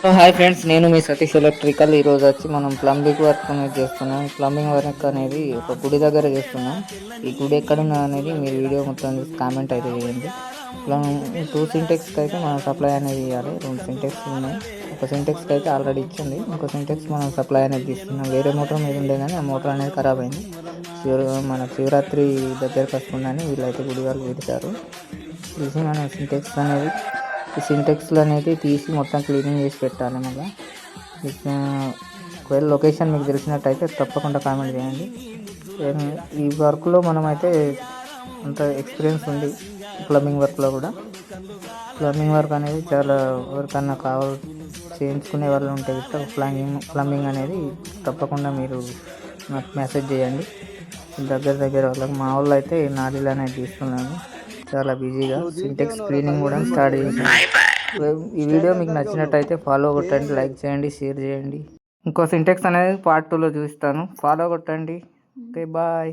Hi friends, నేను మీ Satish electrical. ఈరోజు వచ్చి మనం ప్లంబింగ్ వర్క్ అనేది చేస్తున్నాం. ప్లంబింగ్ వర్క్ అనేది ఒక గుడి దగ్గర చేస్తున్నాం. ఈ గుడి ఎక్కడున్నా అనేది మీరు వీడియో మొత్తం చూసి కామెంట్ అయితే చేయండి. 2 సింటెక్స్కి అయితే మనం సప్లై అనేది ఇవ్వాలి. 2 సింటెక్స్ ఉన్నాయి. ఒక సింటెక్స్కి అయితే ఆల్రెడీ ఇచ్చింది, ఇంకో సింటెక్స్ మనం సప్లై అనేది తీస్తున్నాం. వేరే మోటార్ మీద ఉండే కానీ ఆ మోటార్ అనేది ఖరాబ్ అయింది. మన శివరాత్రి దగ్గరకు వస్తుందని వీళ్ళైతే గుడి వరకు పిలిచారు. తీసి మనం సింటెక్స్ అనేది ఈ సింటెక్స్లు అనేది తీసి మొత్తం క్లీనింగ్ చేసి పెట్టాలి. మళ్ళీ ఒకవేళ లొకేషన్ మీకు తెలిసినట్టయితే తప్పకుండా కామెంట్ చేయండి. ఈ వర్క్లో మనమైతే అంత ఎక్స్పీరియన్స్ ఉంది. ప్లంబింగ్ వర్క్లో కూడా ప్లంబింగ్ వర్క్ అనేది చాలా ఎవరికన్నా చేయించుకునే వాళ్ళు ఉంటే ప్లంబింగ్ అనేది తప్పకుండా మీరు నాకు మెసేజ్ చేయండి. దగ్గర వాళ్ళకి మా వాళ్ళు అయితే నాడీలు అనేది తీస్తున్నాను. చాలా బిజీగా సింటెక్స్ క్లీనింగ్ కూడా స్టార్ట్ చేశాను. ఈ వీడియో మీకు నచ్చినట్టయితే ఫాలో కొట్టండి, లైక్ చేయండి, షేర్ చేయండి. ఇంకో సింటెక్స్ అనేది పార్ట్ 2లో చూపిస్తాను. ఫాలో కొట్టండి. Okay, bye.